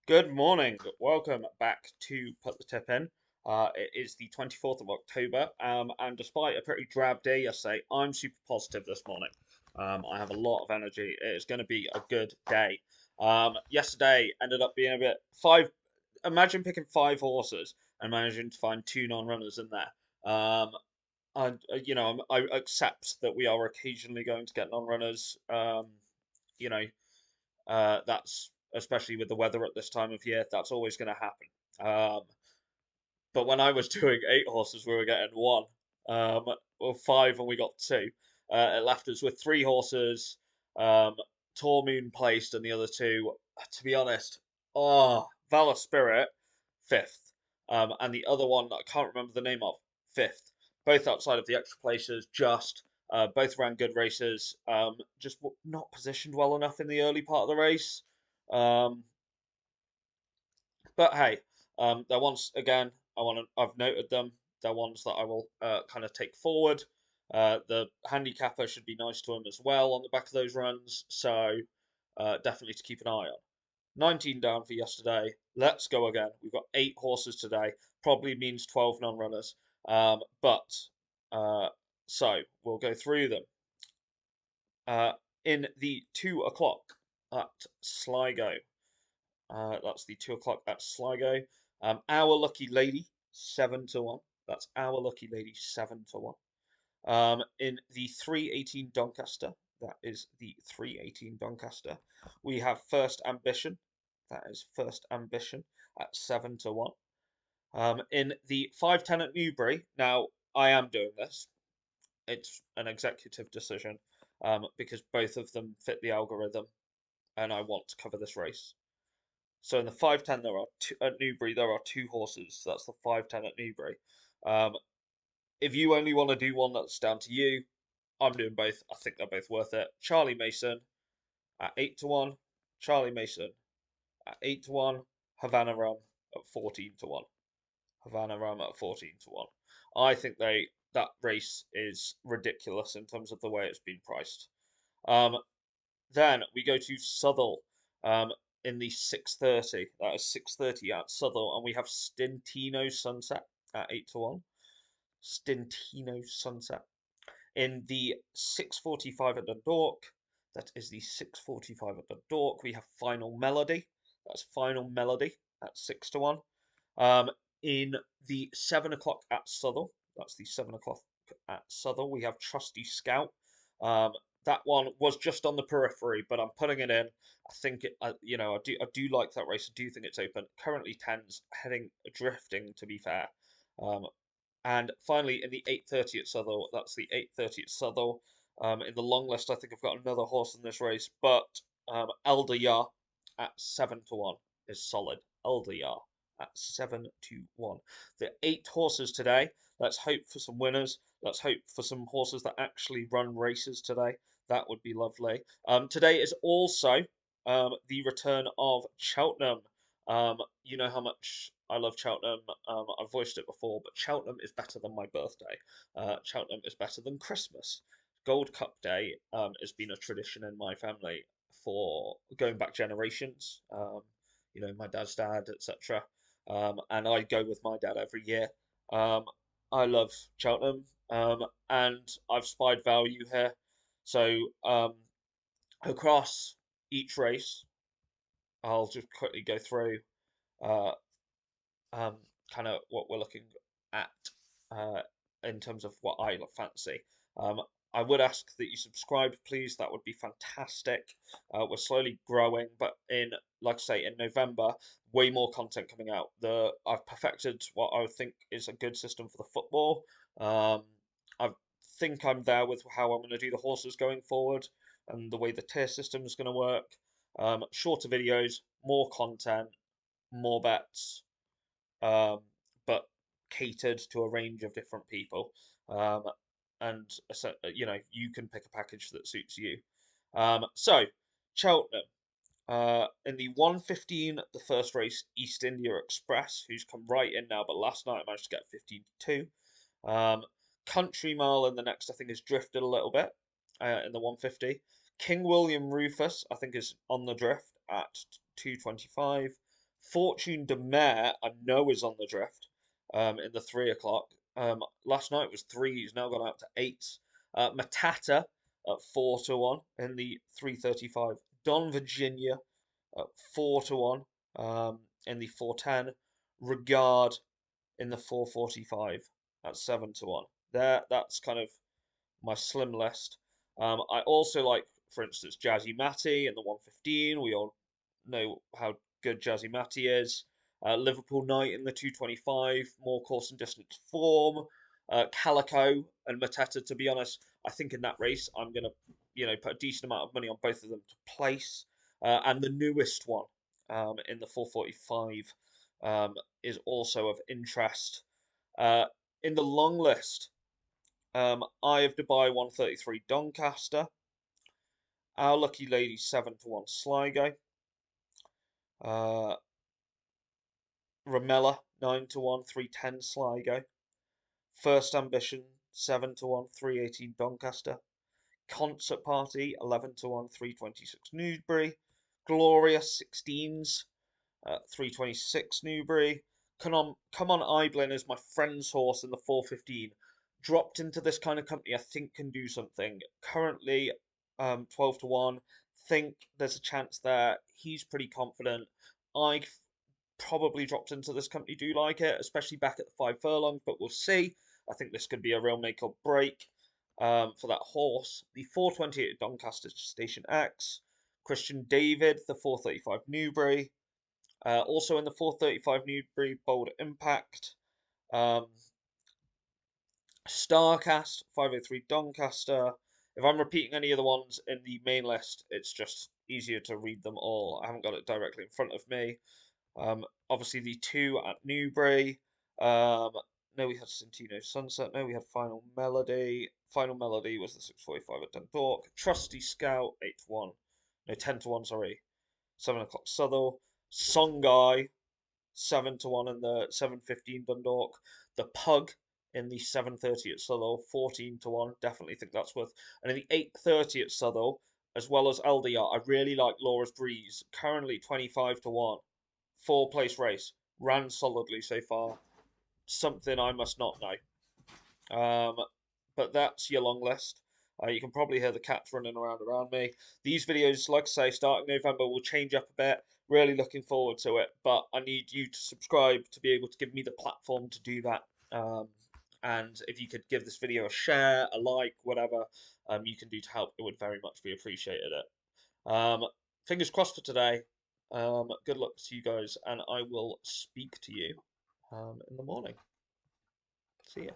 Good morning. Welcome back to Put the Tip In. It is the 24th of October, and despite a pretty drab day yesterday, I'm super positive this morning. I have a lot of energy. It is going to be a good day. Yesterday ended up being a bit five. Imagine picking five horses and managing to find two non-runners in there. And I accept that we are occasionally going to get non-runners. You know, that's especially with the weather at this time of year, that's always going to happen. But when I was doing eight horses, we were getting one, or five, and we got two. It left us with three horses. Um, Tormoon placed, and the other two, to be honest, Valor Spirit fifth, and the other one I can't remember the name of fifth. Both outside of the extra places, just both ran good races. Just not positioned well enough in the early part of the race. Um, but hey, they're ones again. I've noted them. They're ones that I will kind of take forward. The handicapper should be nice to him as well on the back of those runs. So definitely to keep an eye on. 19 down for yesterday. Let's go again. We've got eight horses today. Probably means 12 non-runners. But so we'll go through them. Uh, in the 2 o'clock at Sligo. That's the 2 o'clock at Sligo. Our Lucky Lady, 7 to 1. That's Our Lucky Lady, 7 to 1. In the 318 Doncaster, that is the 318 Doncaster. We have First Ambition, that is First Ambition at 7 to 1. In the 510 at Newbury, now I am doing this. It's an executive decision because both of them fit the algorithm and I want to cover this race. So in the 510 there are two, at Newbury there are two horses. That's the 510 at Newbury. Um, if you only want to do one, that's down to you. I'm doing both. I think they're both worth it. Charlie Mason at 8 to 1. Charlie Mason at 8 to 1. Havana Rum at 14 to 1. Havana Rum at 14 to 1. I think that race is ridiculous in terms of the way it's been priced. Um, Then we go to Southall in the 6:30. That is 6:30 at Southall, and we have Stintino Sunset at 8 to 1. Stintino Sunset. In the 6:45 at Dundalk, that is the 6:45 at Dundalk. We have Final Melody. That's Final Melody at 6 to 1. Um, in the 7 o'clock at Southall, that's the 7 o'clock at Southall. We have Trusty Scout. Um, that one was just on the periphery, but I'm putting it in. I think I do like that race. I do think it's open. Currently tens heading drifting to be fair. Um, and finally, in the 8:30 at Southall, that's the 8:30 at Southall. In the long list, I think I've got another horse in this race, but Elder Yar at 7 to 1 is solid. Elder Yar at 7 to 1. The eight horses today. Let's hope for some winners. Let's hope for some horses that actually run races today. That would be lovely. Today is also the return of Cheltenham. You know how much I love Cheltenham. I've voiced it before, but Cheltenham is better than my birthday. Cheltenham is better than Christmas. Gold Cup Day has been a tradition in my family for going back generations. My dad's dad, etc. And I go with my dad every year. Um, I love Cheltenham, and I've spied value here. So across each race, I'll just quickly go through uh, um, kind of what we're looking at uh, in terms of what I fancy. Um, I would ask that you subscribe, please. That would be fantastic. We're slowly growing, but like I say, in November, way more content coming out. I've perfected what I think is a good system for the football. I think I'm there with how I'm going to do the horses going forward and the way the tier system is going to work. Shorter videos, more content, more bets, um, but catered to a range of different people. Um, and you can pick a package that suits you. So Cheltenham. In the 1:15, the first race, East India Express, who's come right in now, but last night I managed to get 15 to 2. Country Mile in the next, I think, has drifted a little bit in the 150. King William Rufus, I think, is on the drift at 225. Fortune de Mare, I know is on the drift in the 3 o'clock. Last night was three, he's now gone out to eight. Matata at 4 to 1 in the 3:35. Don Virginia at 4 to 1 in the 4:10. Regard in the 4:45 at 7 to 1. That's kind of my slim list. I also like, for instance, Jazzy Matty in the 1:15. We all know how good Jazzy Matty is. Liverpool Knight in the 2:25, more course and distance form. Calico and Mateta, to be honest, I think in that race I'm gonna, put a decent amount of money on both of them to place. And the newest one, in the 4:45, is also of interest. Uh, in the long list, Eye of Dubai 133 Doncaster, Our Lucky Lady 7 to 1 Sligo, uh, Ramella 9 to 1 310 Sligo, First Ambition 7 to 1 318 Doncaster, Concert Party 11 to 1 326 Newsbury, Gloria 16s 326 Newbury. Come on, Iblin is my friend's horse in the 4:15. Dropped into this kind of company, I think can do something. Currently, 12 to 1. Think there's a chance there. He's pretty confident. I probably dropped into this company. Do like it, especially back at the 5 furlongs, but we'll see. I think this could be a real make or break for that horse. The 4:28 at Doncaster Station X. Christian David, the 4:35 Newbury. Also in the 4:35 Newbury Bold Impact. Um, Starcast 5:03 Doncaster. If I'm repeating any of the ones in the main list, it's just easier to read them all. I haven't got it directly in front of me. Obviously the two at Newbury. No, we had Centino Sunset. No, we had Final Melody. Final Melody was the 6:45 at Dundalk. Trusty Scout 8 to 1. No, 10 to 1. Sorry. 7 o'clock Southall. Song Guy 7 to 1 in the 7:15 Dundalk. The Pug in the 7:30 at Southall, 14 to 1. Definitely think that's worth. And in the 8:30 at Southall, as well as LDR, I really like Laura's Breeze. Currently 25 to 1. Four-place race. Ran solidly so far. Something I must not know. Um, but that's your long list. You can probably hear the cats running around me. These videos, like I say, starting November will change up a bit. Really looking forward to it. But I need you to subscribe to be able to give me the platform to do that. And if you could give this video a share, a like, whatever you can do to help, it would very much be appreciated. Fingers crossed for today. Good luck to you guys, and I will speak to you in the morning. See ya.